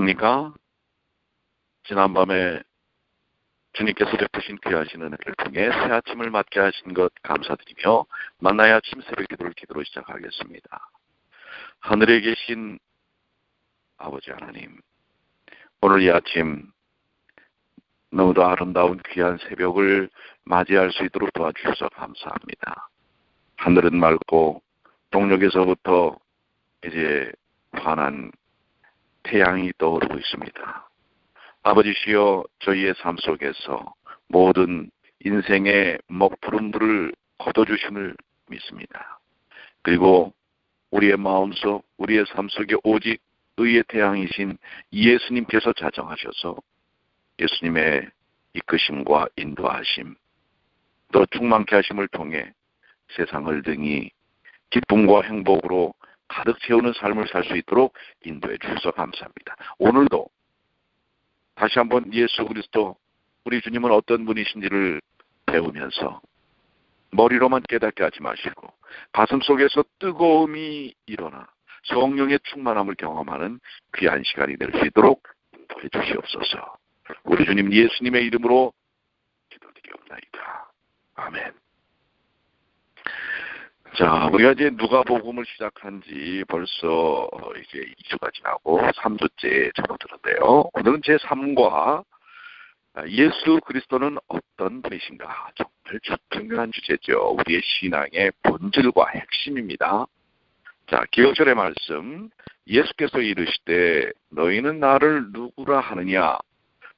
안녕하십니까? 지난밤에 주님께서 베푸신 귀하신 은혜를 통해 새 아침을 맞게 하신 것 감사드리며 만나야 아침 새벽 기도로 시작하겠습니다. 하늘에 계신 아버지 하나님, 오늘 이 아침 너무도 아름다운 귀한 새벽을 맞이할 수 있도록 도와주셔서 감사합니다. 하늘은 맑고 동력에서부터 이제 환한 태양이 떠오르고 있습니다. 아버지시여, 저희의 삶 속에서 모든 인생의 먹푸른 물을 거둬주심을 믿습니다. 그리고 우리의 마음속, 우리의 삶 속에 오직 의의 태양이신 예수님께서 자정하셔서 예수님의 이끄심과 인도하심, 또 충만케 하심을 통해 세상을 등이 기쁨과 행복으로 가득 채우는 삶을 살 수 있도록 인도해 주셔서 감사합니다. 오늘도 다시 한번 예수 그리스도, 우리 주님은 어떤 분이신지를 배우면서 머리로만 깨닫게 하지 마시고 가슴 속에서 뜨거움이 일어나 성령의 충만함을 경험하는 귀한 시간이 될 수 있도록 인도해 주시옵소서. 우리 주님 예수님의 이름으로 기도드리옵나이다. 아멘. 자, 우리가 이제 누가복음을 시작한 지 벌써 이제 2주가 지나고 3주째 접어드는데요. 오늘은 제3과 예수 그리스도는 어떤 분이신가? 정말 중요한 주제죠. 우리의 신앙의 본질과 핵심입니다. 자, 기억절의 말씀, 예수께서 이르시되 너희는 나를 누구라 하느냐?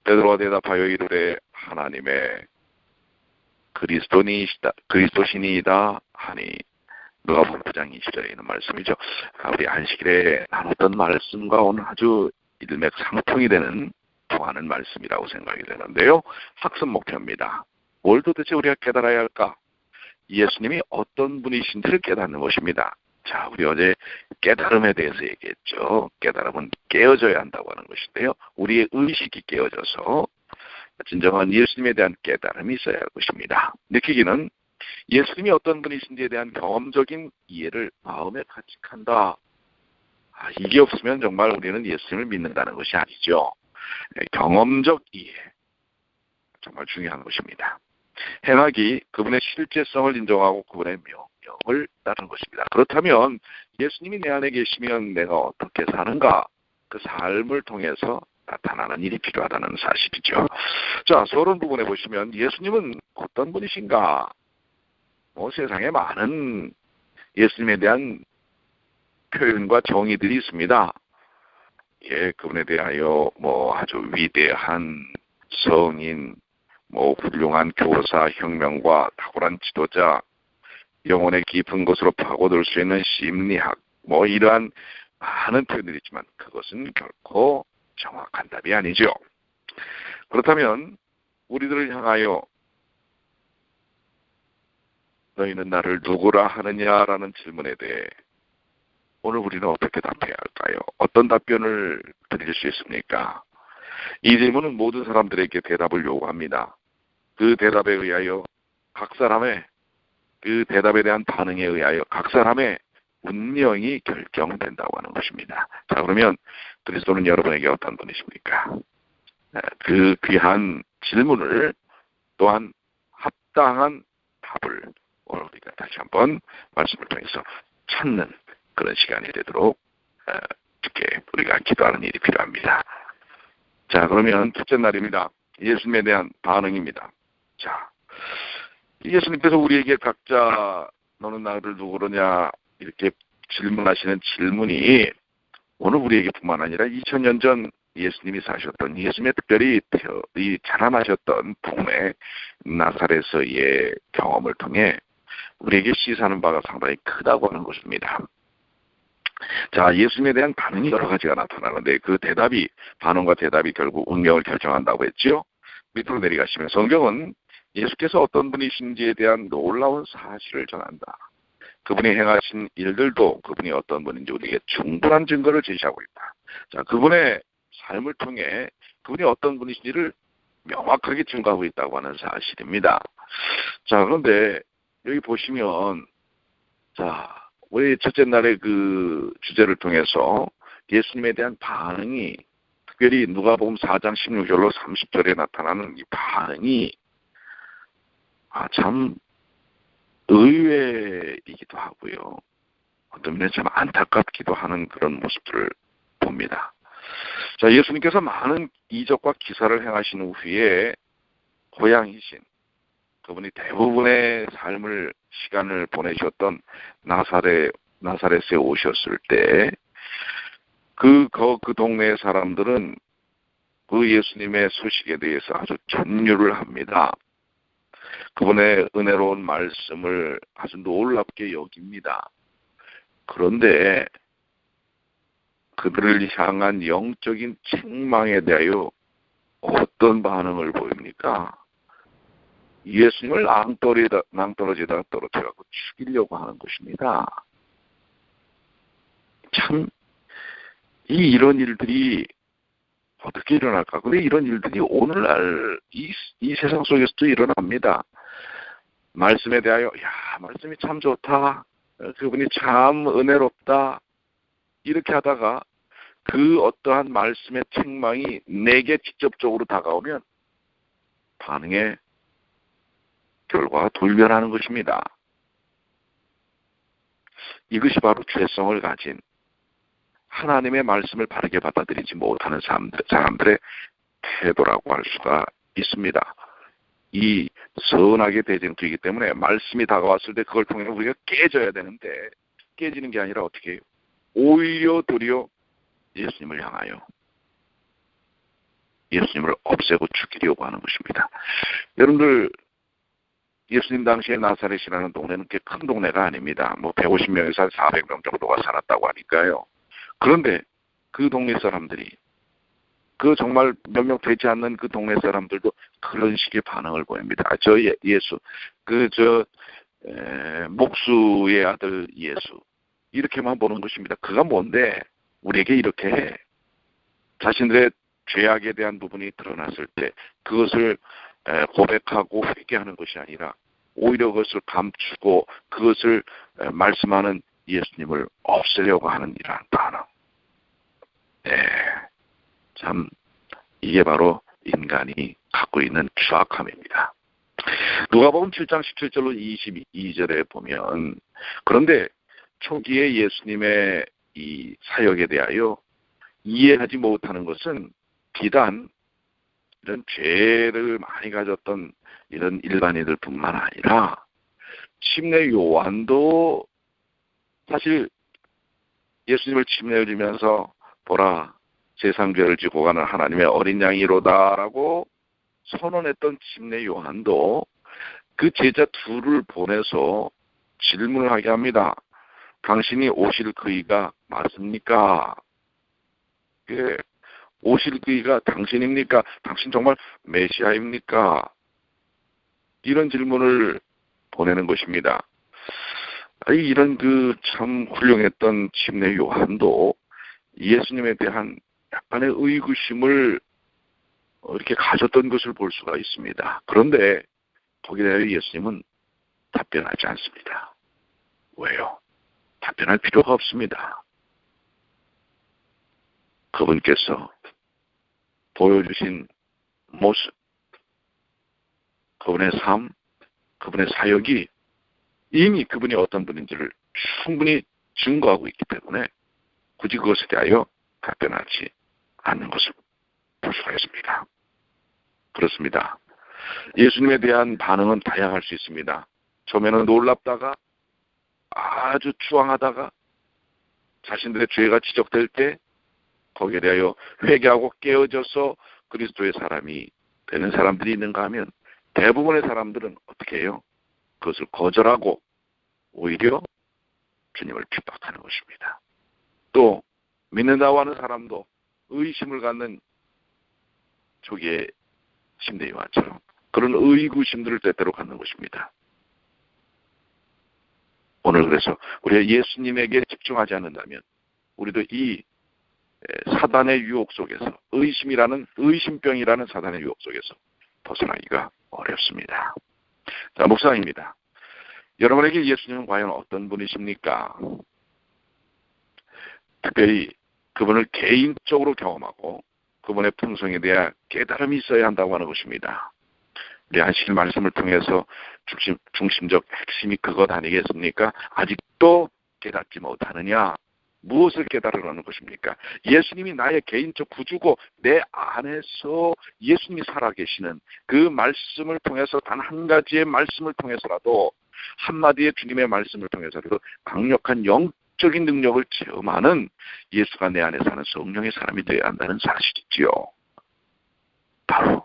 베드로가 대답하여 이르되 하나님의 그리스도시니이다 하니. 누가복음 9장 20절에 있는 말씀이죠. 우리 안식일에 나눴던 말씀과 오늘 아주 일맥상통이 되는 통하는 말씀이라고 생각이 되는데요. 학습 목표입니다. 뭘 도대체 우리가 깨달아야 할까? 예수님이 어떤 분이신지를 깨닫는 것입니다. 자, 우리 어제 깨달음에 대해서 얘기했죠. 깨달음은 깨어져야 한다고 하는 것인데요. 우리의 의식이 깨어져서 진정한 예수님에 대한 깨달음이 있어야 할 것입니다. 느끼기는 예수님이 어떤 분이신지에 대한 경험적인 이해를 마음에 가직한다. 이게 없으면 정말 우리는 예수님을 믿는다는 것이 아니죠. 경험적 이해, 정말 중요한 것입니다. 행하기, 그분의 실제성을 인정하고 그분의 명령을 따르는 것입니다. 그렇다면 예수님이 내 안에 계시면 내가 어떻게 사는가? 그 삶을 통해서 나타나는 일이 필요하다는 사실이죠. 자, 서론 부분에 보시면 예수님은 어떤 분이신가? 세상에 많은 예수님에 대한 표현과 정의들이 있습니다. 예, 그분에 대하여 아주 위대한 성인, 훌륭한 교사, 혁명가, 탁월한 지도자, 영혼의 깊은 곳으로 파고들 수 있는 심리학, 이러한 많은 표현들이 있지만 그것은 결코 정확한 답이 아니죠. 그렇다면 우리들을 향하여 너희는 나를 누구라 하느냐라는 질문에 대해 오늘 우리는 어떻게 답해야 할까요? 어떤 답변을 드릴 수 있습니까? 이 질문은 모든 사람들에게 대답을 요구합니다. 그 대답에 의하여 각 사람의 그 대답에 대한 반응에 의하여 각 사람의 운명이 결정된다고 하는 것입니다. 자, 그러면 그리스도는 여러분에게 어떤 분이십니까? 그 귀한 질문을 또한 합당한 답을 오늘 우리가 다시 한번 말씀을 통해서 찾는 그런 시간이 되도록 이렇게 우리가 기도하는 일이 필요합니다. 자, 그러면 첫째 날입니다. 예수님에 대한 반응입니다. 자, 예수님께서 우리에게 각자 너는 나를 누구로냐 이렇게 질문하시는 질문이 오늘 우리에게 뿐만 아니라 2000년 전 예수님이 사셨던, 예수님의 특별히 자라나셨던 동네 나사렛에서의 경험을 통해 우리에게 시사하는 바가 상당히 크다고 하는 것입니다. 자, 예수님에 대한 반응이 여러 가지가 나타나는데 그 반응과 대답이 결국 운명을 결정한다고 했죠. 밑으로 내려가시면 성경은 예수께서 어떤 분이신지에 대한 놀라운 사실을 전한다. 그분이 행하신 일들도 그분이 어떤 분인지 우리에게 충분한 증거를 제시하고 있다. 자, 그분의 삶을 통해 그분이 어떤 분이신지를 명확하게 증거하고 있다고 하는 사실입니다. 자, 그런데 여기 보시면, 자, 우리 첫째 날의 그 주제를 통해서 예수님에 대한 반응이 특별히 누가복음 4장 16절로 30절에 나타나는 이 반응이 참 의외이기도 하고요. 어떤 면에 참 안타깝기도 하는 그런 모습들을 봅니다. 자, 예수님께서 많은 이적과 기사를 행하신 후에 고향이신 그분이 대부분의 시간을 보내셨던 나사렛에 오셨을 때 그 동네의 사람들은 그 예수님의 소식에 대해서 아주 견유를 합니다. 그분의 은혜로운 말씀을 아주 놀랍게 여깁니다. 그런데 그들을 향한 영적인 책망에 대하여 어떤 반응을 보입니까? 예수님을 낭떠러지에다가 떨어뜨려서 죽이려고 하는 것입니다. 참 이런 일들이 어떻게 일어날까? 근데 이런 일들이 오늘날 이 세상 속에서도 일어납니다. 말씀에 대하여 말씀이 참 좋다. 그분이 참 은혜롭다. 이렇게 하다가 그 어떠한 말씀의 책망이 내게 직접적으로 다가오면 반응의 결과가 돌변하는 것입니다. 이것이 바로 죄성을 가진 하나님의 말씀을 바르게 받아들이지 못하는 사람들의 태도라고 할 수가 있습니다. 이 선하게 대쟁투이기 때문에 말씀이 다가왔을 때 그걸 통해 우리가 깨져야 되는데 깨지는 게 아니라 어떻게 해요? 오히려 도리어 예수님을 향하여 예수님을 없애고 죽이려고 하는 것입니다. 여러분들 예수님 당시에 나사렛이라는 동네는 꽤 큰 동네가 아닙니다. 150명에서 한 400명 정도가 살았다고 하니까요. 그런데 그 동네 사람들이 그 정말 몇 명 되지 않는 그 동네 사람들도 그런 식의 반응을 보입니다. 예수, 목수의 아들 예수 이렇게만 보는 것입니다. 그가 뭔데 우리에게 이렇게 자신들의 죄악에 대한 부분이 드러났을 때 그것을 고백하고 회개하는 것이 아니라 오히려 그것을 감추고 그것을 말씀하는 예수님을 없애려고 하는 이러한 반응. 참 이게 바로 인간이 갖고 있는 추악함입니다. 누가복음 7장 17절로 22절에 보면 그런데 초기에 예수님의 이 사역에 대하여 이해하지 못하는 것은 비단 이런 죄를 많이 가졌던 이런 일반인들 뿐만 아니라 침례 요한도 사실 예수님을 침례를 주면서 보라 세상 죄를 지고 가는 하나님의 어린 양이로다라고 선언했던 침례 요한도 그 제자 둘을 보내서 질문을 하게 합니다. 당신이 오실 그이가 맞습니까? 오실 그이가 당신입니까? 당신 정말 메시아입니까? 이런 질문을 보내는 것입니다. 이런 참 훌륭했던 침례 요한도 예수님에 대한 약간의 의구심을 이렇게 가졌던 것을 볼 수가 있습니다. 그런데 거기에 대해 예수님은 답변하지 않습니다. 왜요? 답변할 필요가 없습니다. 그분께서 보여주신 모습, 그분의 삶, 그분의 사역이 이미 그분이 어떤 분인지를 충분히 증거하고 있기 때문에 굳이 그것에 대하여 답변하지 않는 것을 볼 수가 있습니다. 그렇습니다. 예수님에 대한 반응은 다양할 수 있습니다. 처음에는 놀랍다가 아주 추앙하다가 자신들의 죄가 지적될 때 거기에 대하여 회개하고 깨어져서 그리스도의 사람이 되는 사람들이 있는가 하면 대부분의 사람들은 어떻게 해요? 그것을 거절하고 오히려 주님을 핍박하는 것입니다. 또 믿는다고 하는 사람도 의심을 갖는 초기의 침례 요한처럼 그런 의구심들을 때때로 갖는 것입니다. 오늘 그래서 우리가 예수님에게 집중하지 않는다면 우리도 이 사단의 유혹 속에서 의심병이라는 사단의 유혹 속에서 벗어나기가 어렵습니다. 자, 묵상입니다. 여러분에게 예수님은 과연 어떤 분이십니까? 특별히 그분을 개인적으로 경험하고 그분의 품성에 대한 깨달음이 있어야 한다고 하는 것입니다. 우리 안식일 말씀을 통해서 중심적 핵심이 그것 아니겠습니까? 아직도 깨닫지 못하느냐? 무엇을 깨달으라는 것입니까? 예수님이 나의 개인적 구주고 내 안에서 예수님이 살아계시는 그 말씀을 통해서 단 한 가지의 말씀을 통해서라도 한마디의 주님의 말씀을 통해서라도 강력한 영적인 능력을 체험하는 예수가 내 안에 사는 성령의 사람이 되어야 한다는 사실이지요. 바로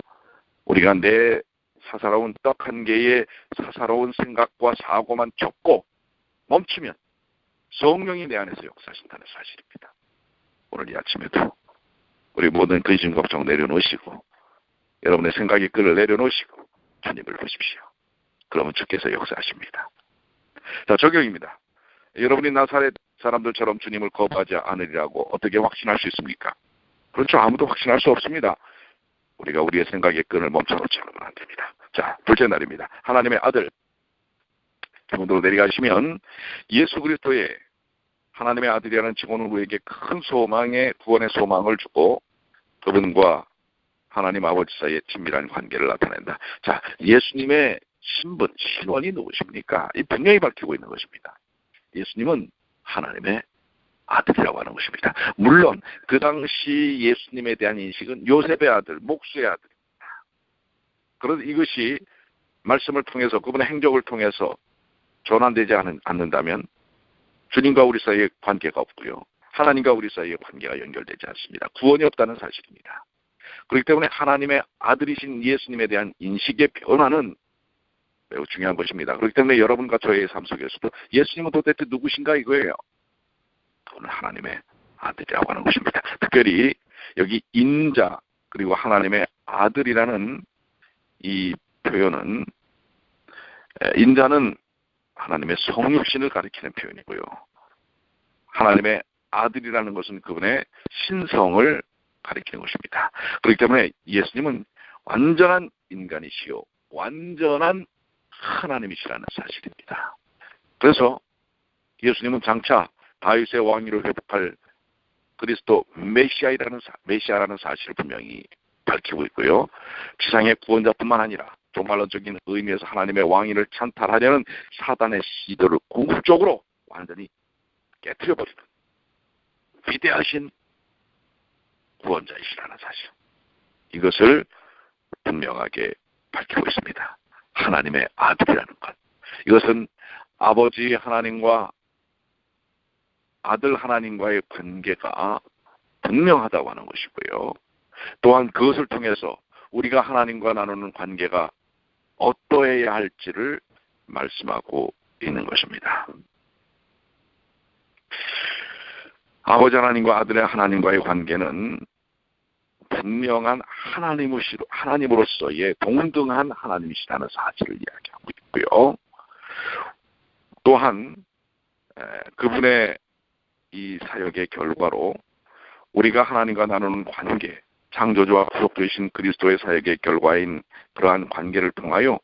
우리가 내 사사로운 떡 한 개의 사사로운 생각과 사고만 쫓고 멈추면 성령이 내 안에서 역사하신다는 사실입니다. 오늘 이 아침에도 우리 모든 근심 걱정 내려놓으시고 여러분의 생각의 끈을 내려놓으시고 주님을 보십시오. 그러면 주께서 역사하십니다. 자, 적용입니다. 여러분이 나사렛 사람들처럼 주님을 거부하지 않으리라고 어떻게 확신할 수 있습니까? 그렇죠. 아무도 확신할 수 없습니다. 우리가 우리의 생각의 끈을 멈춰놓지 않으면 안 됩니다. 자, 둘째 날입니다. 하나님의 아들 기본으로 내려가시면 예수 그리스도의 하나님의 아들이라는 직원은 우리에게 큰 소망의 구원의 소망을 주고 그분과 하나님 아버지 사이의 친밀한 관계를 나타낸다. 자, 예수님의 신원이 누구십니까? 이 분명히 밝히고 있는 것입니다. 예수님은 하나님의 아들이라고 하는 것입니다. 물론 그 당시 예수님에 대한 인식은 요셉의 아들, 목수의 아들입니다. 그런데 이것이 말씀을 통해서 그분의 행적을 통해서 전환되지 않는다면 주님과 우리 사이의 관계가 없고요. 하나님과 우리 사이의 관계가 연결되지 않습니다. 구원이 없다는 사실입니다. 그렇기 때문에 하나님의 아들이신 예수님에 대한 인식의 변화는 매우 중요한 것입니다. 그렇기 때문에 여러분과 저의 삶 속에서도 예수님은 도대체 누구신가 이거예요. 그분은 하나님의 아들이라고 하는 것입니다. 특별히 여기 인자 그리고 하나님의 아들이라는 이 표현은 인자는 하나님의 성육신을 가리키는 표현이고요. 하나님의 아들이라는 것은 그분의 신성을 가리키는 것입니다. 그렇기 때문에 예수님은 완전한 인간이시요 완전한 하나님이시라는 사실입니다. 그래서 예수님은 장차 다윗의 왕위를 회복할 그리스도 메시아라는 사실을 분명히 밝히고 있고요. 지상의 구원자뿐만 아니라 종말론적인 의미에서 하나님의 왕위를 찬탈하려는 사단의 시도를 궁극적으로 완전히 깨트려버리는 위대하신 구원자이시라는 사실. 이것을 분명하게 밝히고 있습니다. 하나님의 아들이라는 것. 이것은 아버지 하나님과 아들 하나님과의 관계가 분명하다고 하는 것이고요. 또한 그것을 통해서 우리가 하나님과 나누는 관계가 어떠해야 할지를 말씀하고 있는 것입니다. 아버지 하나님과 아들의 하나님과의 관계는 분명한 하나님으로서의 동등한 하나님이시라는 사실을 이야기하고 있고요. 또한 그분의 이 사역의 결과로 우리가 하나님과 나누는 관계, 창조주와 구속주이신 그리스도의 사역의 결과인 그러한 관계를 통하여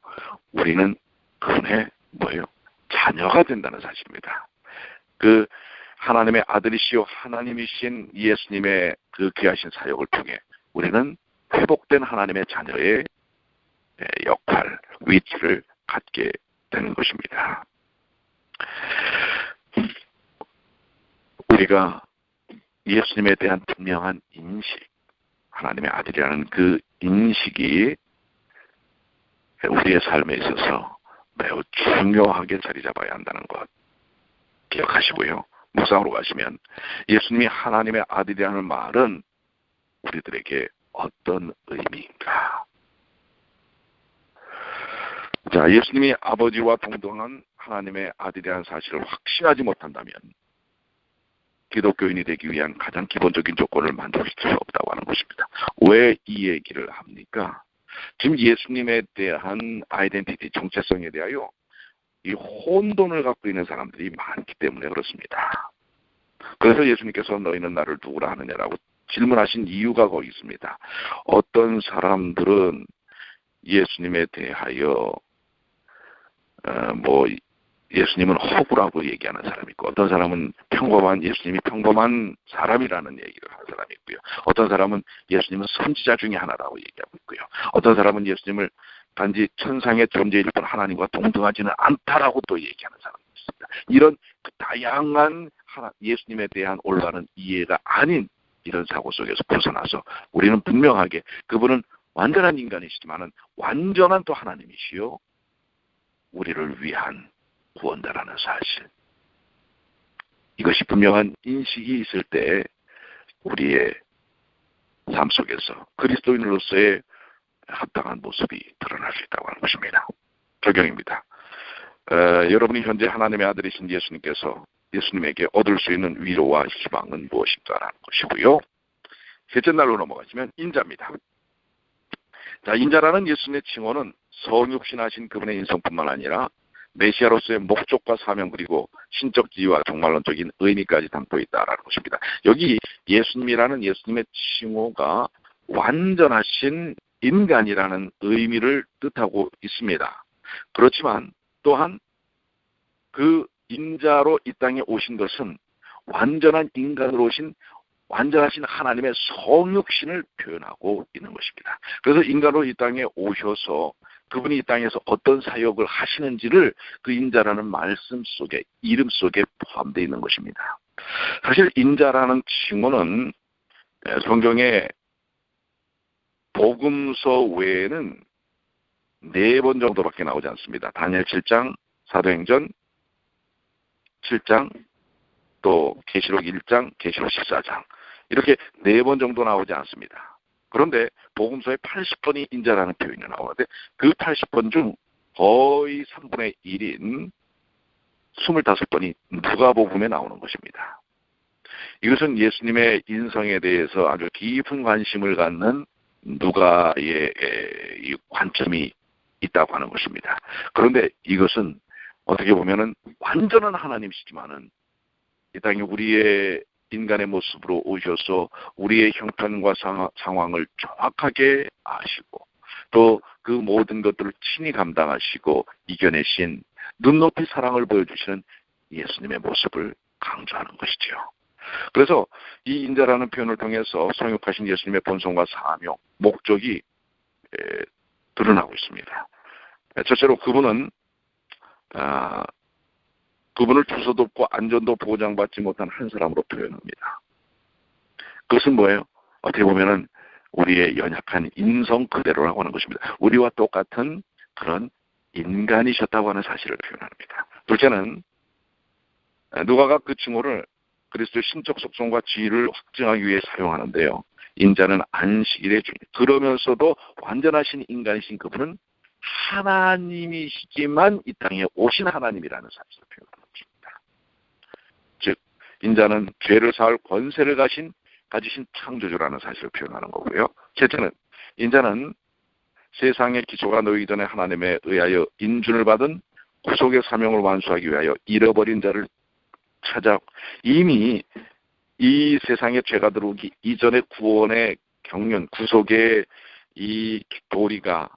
우리는 그분의 자녀가 된다는 사실입니다. 그 하나님의 아들이시요 하나님이신 예수님의 그 귀하신 사역을 통해 우리는 회복된 하나님의 자녀의 역할, 위치를 갖게 되는 것입니다. 우리가 예수님에 대한 분명한 인식, 하나님의 아들이라는 그 인식이 우리의 삶에 있어서 매우 중요하게 자리 잡아야 한다는 것 기억하시고요. 묵상으로 가시면 예수님이 하나님의 아들이라는 말은 우리들에게 어떤 의미인가? 자, 예수님이 아버지와 동등한 하나님의 아들이라는 사실을 확신하지 못한다면 기독교인이 되기 위한 가장 기본적인 조건을 만들 수 없다고 하는 것입니다. 왜 이 얘기를 합니까? 지금 예수님에 대한 아이덴티티, 정체성에 대하여 이 혼돈을 갖고 있는 사람들이 많기 때문에 그렇습니다. 그래서 예수님께서 너희는 나를 누구라 하느냐라고 질문하신 이유가 거기 있습니다. 어떤 사람들은 예수님에 대하여 예수님은 허구라고 얘기하는 사람이 있고, 어떤 사람은 예수님이 평범한 사람이라는 얘기를 하는 사람이 있고요. 어떤 사람은 예수님은 선지자 중에 하나라고 얘기하고 있고요. 어떤 사람은 예수님을 단지 천상의 존재일 뿐 하나님과 동등하지는 않다라고 또 얘기하는 사람이 있습니다. 이런 그 다양한 예수님에 대한 올바른 이해가 아닌 이런 사고 속에서 벗어나서 우리는 분명하게 그분은 완전한 인간이시지만은 완전한 또 하나님이시요 우리를 위한 구원자라는 사실, 이것이 분명한 인식이 있을 때 우리의 삶 속에서 그리스도인으로서의 합당한 모습이 드러날 수 있다고 하는 것입니다. 적용입니다. 여러분이 현재 하나님의 아들이신 예수님에게 얻을 수 있는 위로와 희망은 무엇인가라는 것이고요. 셋째 날로 넘어가시면 인자입니다. 자, 인자라는 예수님의 칭호는 성육신하신 그분의 인성뿐만 아니라 메시아로서의 목적과 사명, 그리고 신적 지위와 종말론적인 의미까지 담고 있다라는 것입니다. 여기 예수님이라는 예수님의 칭호가 완전하신 인간이라는 의미를 뜻하고 있습니다. 그렇지만 또한 그 인자로 이 땅에 오신 것은 완전한 인간으로 오신 완전하신 하나님의 성육신을 표현하고 있는 것입니다. 그래서 인간으로 이 땅에 오셔서 그분이 이 땅에서 어떤 사역을 하시는지를 그 인자라는 말씀 속에, 이름 속에 포함되어 있는 것입니다. 사실 인자라는 칭호는 성경의 복음서 외에는 4번 정도밖에 나오지 않습니다. 다니엘 7장, 사도행전 7장, 또 계시록 1장, 계시록 14장, 이렇게 4번 정도 나오지 않습니다. 그런데 복음서에 80번이 인자라는 표현이 나오는데 그 80번 중 거의 3분의 1인 25번이 누가복음에 나오는 것입니다. 이것은 예수님의 인성에 대해서 아주 깊은 관심을 갖는 누가의 관점이 있다고 하는 것입니다. 그런데 이것은 어떻게 보면은 완전한 하나님이시지만은 이 땅에 우리의 인간의 모습으로 오셔서 우리의 형편과 상황을 정확하게 아시고 또 그 모든 것들을 친히 감당하시고 이겨내신 눈높이 사랑을 보여주시는 예수님의 모습을 강조하는 것이지요. 그래서 이 인자라는 표현을 통해서 성육하신 예수님의 본성과 사명, 목적이 드러나고 있습니다. 첫째로 그분을 주소도 없고 안전도 보장받지 못한 한 사람으로 표현합니다. 그것은 뭐예요? 어떻게 보면은 우리의 연약한 인성 그대로라고 하는 것입니다. 우리와 똑같은 그런 인간이셨다고 하는 사실을 표현합니다. 둘째는 누가가 그 칭호를 그리스도의 신적 속성과 지위를 확증하기 위해 사용하는데요. 인자는 안식일의 주인, 그러면서도 완전하신 인간이신 그분은 하나님이시지만 이 땅에 오신 하나님이라는 사실을 표현하는 것입니다. 즉 인자는 죄를 사할 권세를 가지신 창조주라는 사실을 표현하는 거고요. 셋째는 인자는 세상의 기초가 놓이기 전에 하나님에 의하여 인준을 받은 구속의 사명을 완수하기 위하여 잃어버린 자를 찾아 이미 이 세상에 죄가 들어오기 이전의 구원의 경륜, 구속의 이 도리가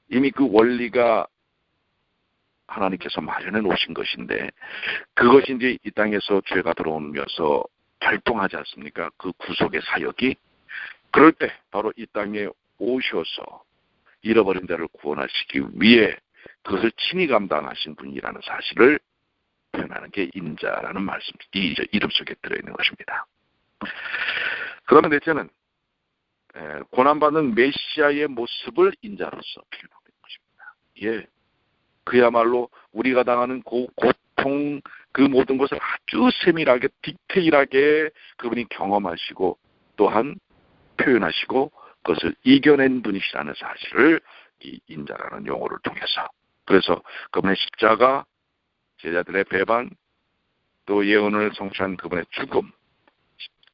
이미 그 원리가 하나님께서 마련해 놓으신 것인데 그것이 이제 이 땅에서 죄가 들어오면서 발동하지 않습니까? 그 구속의 사역이. 그럴 때 바로 이 땅에 오셔서 잃어버린 자를 구원하시기 위해 그것을 친히 감당하신 분이라는 사실을 표현하는 게 인자라는 말씀, 이 이름 속에 들어있는 것입니다. 그러면 넷째는 고난받는 메시아의 모습을 인자로서 표현하고 있는 것입니다. 예, 그야말로 우리가 당하는 고통 그 모든 것을 아주 세밀하게 디테일하게 그분이 경험하시고 또한 표현하시고 그것을 이겨낸 분이시라는 사실을 이 인자라는 용어를 통해서, 그래서 그분의 십자가, 제자들의 배반, 또 예언을 성취한 그분의 죽음,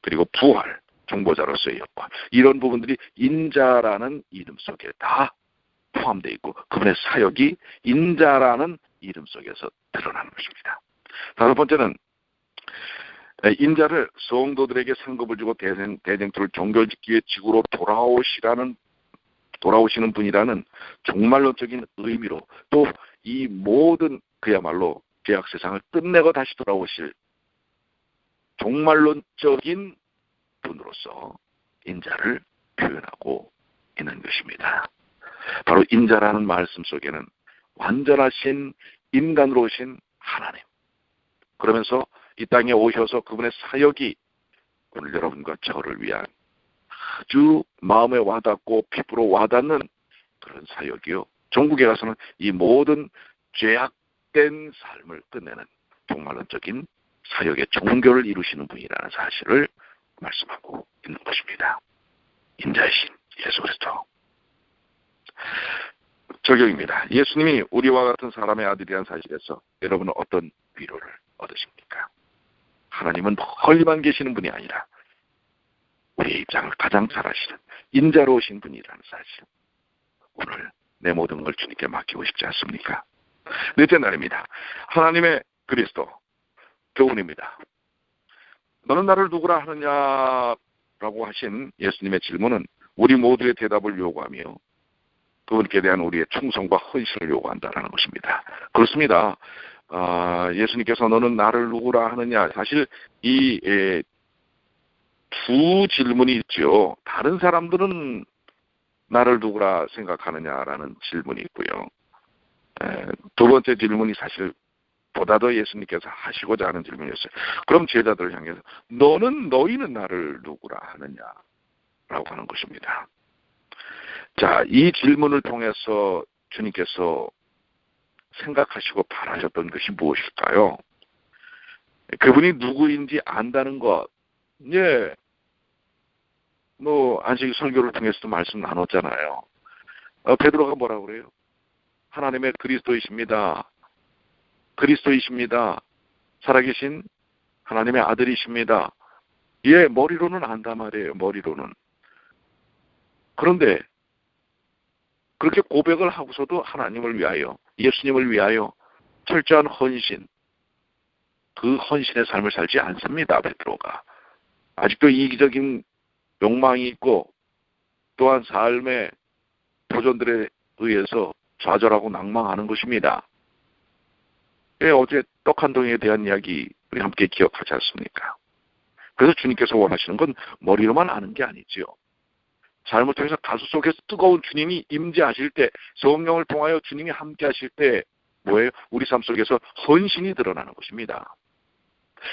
그리고 부활, 중보자로서의 역할, 이런 부분들이 인자라는 이름 속에 다 포함되어 있고 그분의 사역이 인자라는 이름 속에서 드러나는 것입니다. 다섯 번째는 인자를 성도들에게 상급을 주고 대쟁투를 종결짓기 위해 지구로 돌아오시는 분이라는 종말론적인 의미로 또 이 모든 그야말로 죄악 세상을 끝내고 다시 돌아오실 종말론적인 분으로서 인자를 표현하고 있는 것입니다. 바로 인자라는 말씀 속에는 완전하신 인간으로 오신 하나님, 그러면서 이 땅에 오셔서 그분의 사역이 오늘 여러분과 저를 위한 아주 마음에 와닿고 피부로 와닿는 그런 사역이요, 종국에 가서는 이 모든 죄악된 삶을 끝내는 종말론적인 사역의 종교를 이루시는 분이라는 사실을 말씀하고 있는 것입니다. 인자이신 예수 그리스도. 적용입니다. 예수님이 우리와 같은 사람의 아들이라는 사실에서 여러분은 어떤 위로를 얻으십니까? 하나님은 멀리만 계시는 분이 아니라 우리의 입장을 가장 잘 아시는 인자로우신 분이라는 사실, 오늘 내 모든 걸 주님께 맡기고 싶지 않습니까? 넷째 날입니다. 하나님의 그리스도 교훈입니다. 너는 나를 누구라 하느냐라고 하신 예수님의 질문은 우리 모두의 대답을 요구하며 그분께 대한 우리의 충성과 헌신을 요구한다는 것입니다. 그렇습니다. 예수님께서 너는 나를 누구라 하느냐, 사실 이 두 질문이 있죠. 다른 사람들은 나를 누구라 생각하느냐라는 질문이 있고요. 두 번째 질문이 사실 보다 더 예수님께서 하시고자 하는 질문이었어요. 그럼 제자들을 향해서 너희는 나를 누구라 하느냐라고 하는 것입니다. 자, 이 질문을 통해서 주님께서 생각하시고 바라셨던 것이 무엇일까요? 그분이 누구인지 안다는 것. 예. 안식 설교를 통해서도 말씀 나눴잖아요. 베드로가 뭐라고 그래요? 하나님의 그리스도이십니다. 그리스도이십니다. 살아계신 하나님의 아들이십니다. 예, 머리로는 안다 말이에요. 머리로는. 그런데 그렇게 고백을 하고서도 하나님을 위하여, 예수님을 위하여 철저한 헌신, 그 헌신의 삶을 살지 않습니다. 베드로가. 아직도 이기적인 욕망이 있고 또한 삶의 도전들에 의해서 좌절하고 낭망하는 것입니다. 예, 어제 떡 한 덩이에 대한 이야기 우리 함께 기억하지 않습니까? 그래서 주님께서 원하시는 건 머리로만 아는 게 아니지요. 삶을 통해서 가슴 속에서 뜨거운 주님이 임재하실 때, 성령을 통하여 주님이 함께 하실 때 뭐예요? 우리 삶 속에서 헌신이 드러나는 것입니다.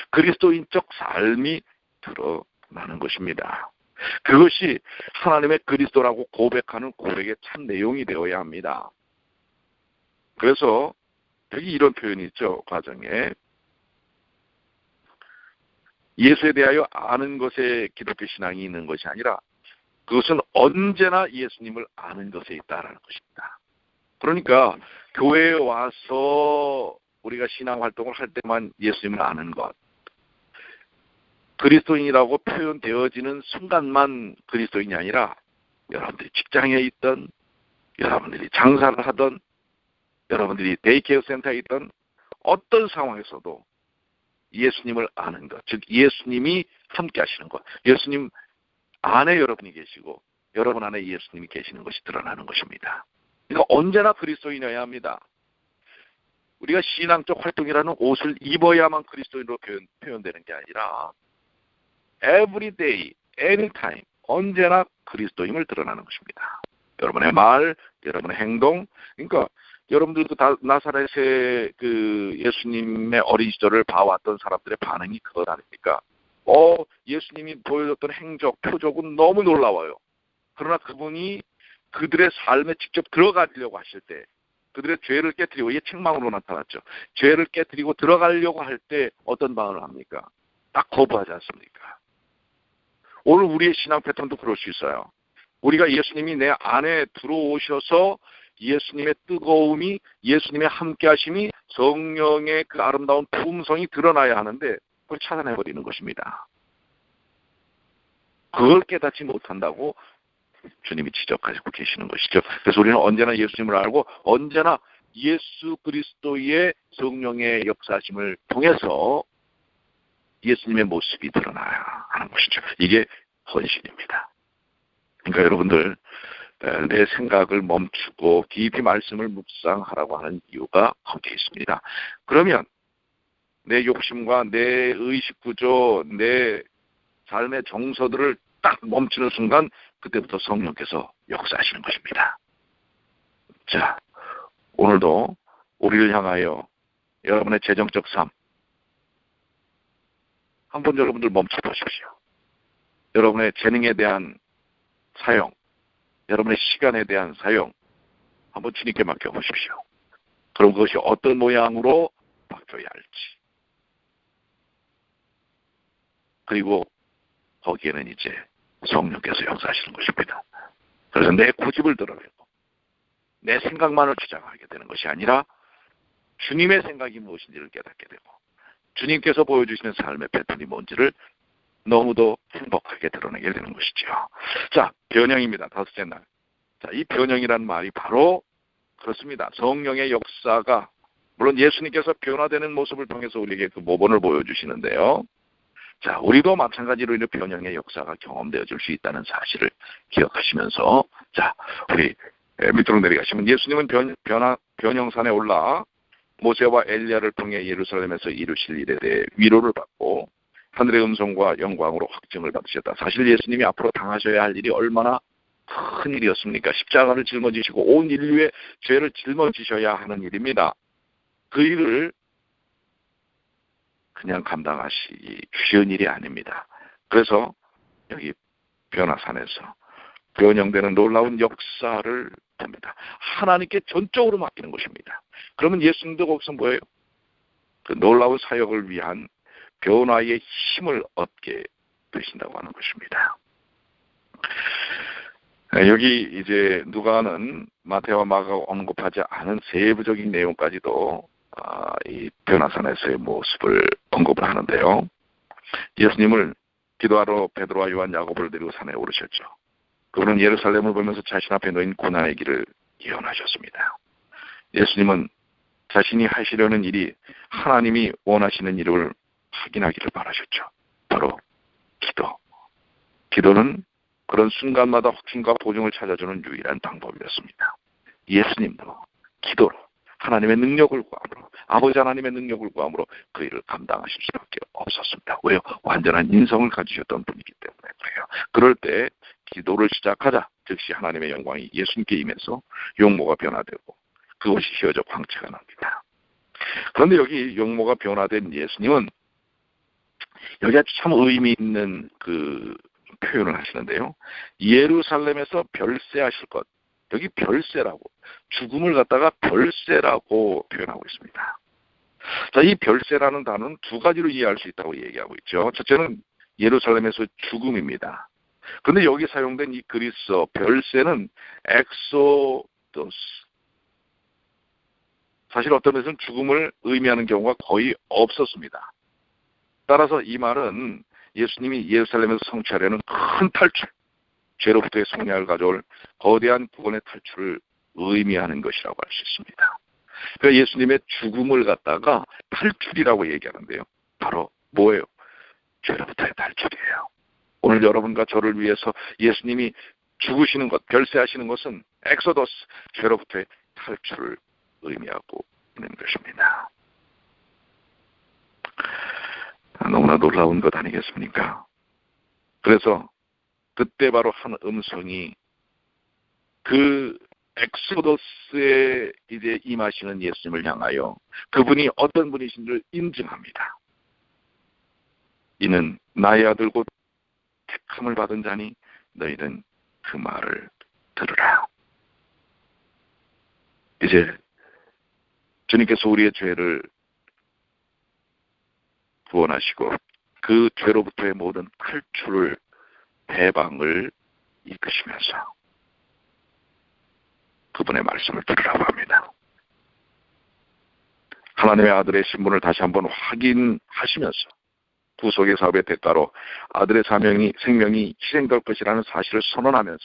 그리스도인적 삶이 드러나는 것입니다. 그것이 하나님의 그리스도라고 고백하는 고백의 참 내용이 되어야 합니다. 그래서 여기 이런 표현이 있죠. 과정에 예수에 대하여 아는 것에 기독교 신앙이 있는 것이 아니라 그것은 언제나 예수님을 아는 것에 있다라는 것입니다. 그러니까 교회에 와서 우리가 신앙 활동을 할 때만 예수님을 아는 것, 그리스도인이라고 표현되어지는 순간만 그리스도인이 아니라 여러분들이 직장에 있던, 여러분들이 장사를 하던, 여러분들이 데이케어 센터에 있던 어떤 상황에서도 예수님을 아는 것, 즉 예수님이 함께 하시는 것, 예수님 안에 여러분이 계시고 여러분 안에 예수님이 계시는 것이 드러나는 것입니다. 그러니까 언제나 그리스도인이어야 합니다. 우리가 신앙적 활동이라는 옷을 입어야만 그리스도인으로 표현되는 게 아니라 every day, anytime, 언제나 그리스도임을 드러나는 것입니다. 여러분의 말, 여러분의 행동, 그러니까 여러분들도 다 나사렛의 그 예수님의 어린 시절을 봐왔던 사람들의 반응이 그것 아닙니까? 예수님이 보여줬던 행적, 표적은 너무 놀라워요. 그러나 그분이 그들의 삶에 직접 들어가려고 하실 때, 그들의 죄를 깨뜨리고, 이게 책망으로 나타났죠. 죄를 깨뜨리고 들어가려고 할 때 어떤 반응을 합니까? 딱 거부하지 않습니까? 오늘 우리의 신앙 패턴도 그럴 수 있어요. 우리가 예수님이 내 안에 들어오셔서 예수님의 뜨거움이, 예수님의 함께하심이, 성령의 그 아름다운 품성이 드러나야 하는데 그걸 차단해버리는 것입니다. 그걸 깨닫지 못한다고 주님이 지적하시고 계시는 것이죠. 그래서 우리는 언제나 예수님을 알고 언제나 예수 그리스도의 성령의 역사하심을 통해서 예수님의 모습이 드러나야 하는 것이죠. 이게 헌신입니다. 그러니까 여러분들, 내 생각을 멈추고 깊이 말씀을 묵상하라고 하는 이유가 거기에 있습니다. 그러면 내 욕심과 내 의식구조, 내 삶의 정서들을 딱 멈추는 순간 그때부터 성령께서 역사하시는 것입니다. 자, 오늘도 우리를 향하여 여러분의 재정적 삶 한번 여러분들 멈춰보십시오. 여러분의 재능에 대한 사용, 여러분의 시간에 대한 사용 한번 주님께 맡겨보십시오. 그럼 그것이 어떤 모양으로 바뀌어야 할지. 그리고 거기에는 이제 성령께서 역사하시는 것입니다. 그래서 내 고집을 드러내고 내 생각만을 주장하게 되는 것이 아니라 주님의 생각이 무엇인지를 깨닫게 되고 주님께서 보여주시는 삶의 패턴이 뭔지를 너무도 행복하게 드러내게 되는 것이죠. 자, 변형입니다. 다섯째 날. 자, 이 변형이라는 말이 바로 그렇습니다. 성령의 역사가 물론 예수님께서 변화되는 모습을 통해서 우리에게 그 모본을 보여주시는데요. 자, 우리도 마찬가지로 이런 변형의 역사가 경험되어질 수 있다는 사실을 기억하시면서 자, 우리 밑으로 내려가시면 예수님은 변형산에 올라 모세와 엘리야를 통해 예루살렘에서 이루실 일에 대해 위로를 받고 하늘의 음성과 영광으로 확증을 받으셨다. 사실 예수님이 앞으로 당하셔야 할 일이 얼마나 큰 일이었습니까? 십자가를 짊어지시고 온 인류의 죄를 짊어지셔야 하는 일입니다. 그 일을 그냥 감당하시기 쉬운 일이 아닙니다. 그래서 여기 변화산에서 변형되는 놀라운 역사를 봅니다. 하나님께 전적으로 맡기는 것입니다. 그러면 예수님도 거기서 뭐예요? 그 놀라운 사역을 위한 변화의 힘을 얻게 되신다고 하는 것입니다. 여기 이제 누가는 마태와 마가가 언급하지 않은 세부적인 내용까지도 이 변화산에서의 모습을 언급을 하는데요. 예수님을 기도하러 베드로와 요한, 야고보를 데리고 산에 오르셨죠. 그분은 예루살렘을 보면서 자신 앞에 놓인 고난의 길을 예언하셨습니다. 예수님은 자신이 하시려는 일이 하나님이 원하시는 일을 확인하기를 바라셨죠. 바로 기도. 기도는 그런 순간마다 확신과 보증을 찾아주는 유일한 방법이었습니다. 예수님도 기도로 하나님의 능력을 구함으로 아버지 하나님의 능력을 구함으로 그 일을 감당하실 수밖에 없었습니다. 왜요? 완전한 인성을 가지셨던 분이기 때문에 그래요. 그럴 때 기도를 시작하자 즉시 하나님의 영광이 예수님께 임해서 용모가 변화되고 그것이 휘어져 광채가 납니다. 그런데 여기 용모가 변화된 예수님은 여기 아주 참 의미 있는 그 표현을 하시는데요. 예루살렘에서 별세하실 것. 여기 별세라고, 죽음을 갖다가 별세라고 표현하고 있습니다. 자, 이 별세라는 단어는 두 가지로 이해할 수 있다고 얘기하고 있죠. 첫째는 예루살렘에서 죽음입니다. 그런데 여기 사용된 이 그리스어 별세는 엑소도스. 사실 어떤 데서는 죽음을 의미하는 경우가 거의 없었습니다. 따라서 이 말은 예수님이 예루살렘에서 성취하려는 큰 탈출, 죄로부터의 성량을 가져올 거대한 구원의 탈출을 의미하는 것이라고 할 수 있습니다. 그러니까 예수님의 죽음을 갖다가 탈출이라고 얘기하는데요. 바로 뭐예요? 죄로부터의 탈출이에요. 오늘 여러분과 저를 위해서 예수님이 죽으시는 것, 별세하시는 것은 엑소더스, 죄로부터의 탈출을 의미하고 있는 것입니다. 너무나 놀라운 것 아니겠습니까? 그래서 그때 바로 한 음성이 그 엑소더스에 이제 임하시는 예수님을 향하여 그분이 어떤 분이신 줄 인증합니다. 이는 나의 아들 곧 택함을 받은 자니 너희는 그 말을 들으라. 이제 주님께서 우리의 죄를 구원하시고 그 죄로부터의 모든 탈출을 해방을 이끄시면서 그분의 말씀을 들으라고 합니다. 하나님의 아들의 신분을 다시 한번 확인하시면서 구속의 사업의 대가로 아들의 생명이 희생될 것이라는 사실을 선언하면서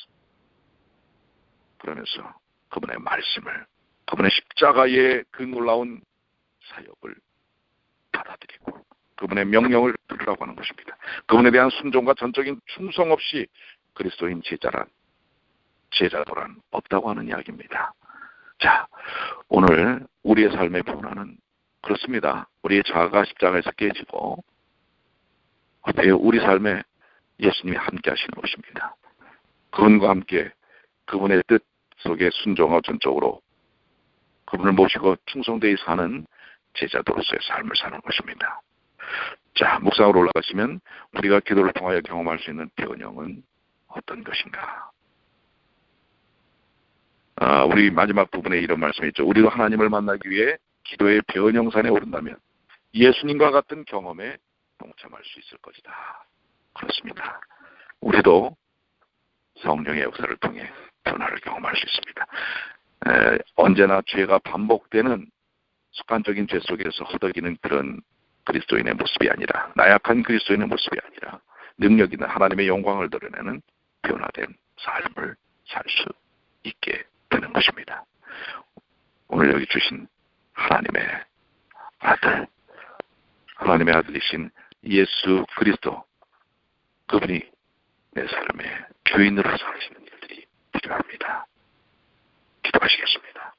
그러면서 그분의 말씀을, 그분의 십자가의 그 놀라운 사역을 받아들이고 그분의 명령을 들으라고 하는 것입니다. 그분에 대한 순종과 전적인 충성 없이 그리스도인 제자란 제자도란 없다고 하는 이야기입니다. 자, 오늘 우리의 삶의 변화는 그렇습니다. 우리의 자아가 십자가에서 깨지고 어때요? 우리 삶에 예수님이 함께 하시는 것입니다. 그분과 함께 그분의 뜻 속에 순종하고 전적으로 그분을 모시고 충성되이 사는 제자도로서의 삶을 사는 것입니다. 자, 묵상으로 올라가시면 우리가 기도를 통하여 경험할 수 있는 변형은 어떤 것인가? 우리 마지막 부분에 이런 말씀이 있죠. 우리도 하나님을 만나기 위해 기도의 변형산에 오른다면 예수님과 같은 경험에 동참할 수 있을 것이다. 그렇습니다. 우리도 성령의 역사를 통해 변화를 경험할 수 있습니다. 언제나 죄가 반복되는 습관적인 죄 속에서 허덕이는 그런 그리스도인의 모습이 아니라, 나약한 그리스도인의 모습이 아니라 능력 있는 하나님의 영광을 드러내는 변화된 삶을 살 수 있게 되는 것입니다. 오늘 여기 주신 하나님의 아들, 하나님의 아들이신 예수 그리스도, 그분이 내 삶의 주인으로 사시는 일들이 필요합니다. 기도하시겠습니다.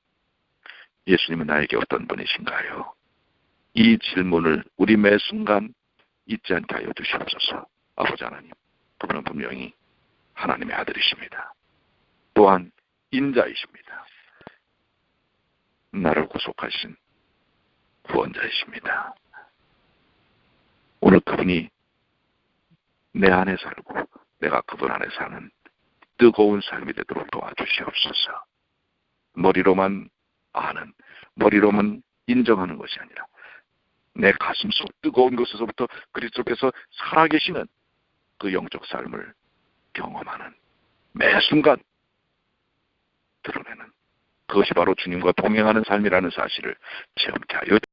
예수님은 나에게 어떤 분이신가요? 이 질문을 우리 매 순간 잊지 않게 하여 주시옵소서. 아버지 하나님, 그분은 분명히 하나님의 아들이십니다. 또한 인자이십니다. 나를 구속하신 구원자이십니다. 오늘 그분이 내 안에 살고 내가 그분 안에 사는 뜨거운 삶이 되도록 도와주시옵소서. 머리로만 아는, 머리로만 인정하는 것이 아니라 내 가슴속 뜨거운 곳에서부터 그리스도께서 살아계시는 그 영적 삶을 경험하는, 매 순간 드러내는, 그것이 바로 주님과 동행하는 삶이라는 사실을 체험케 하여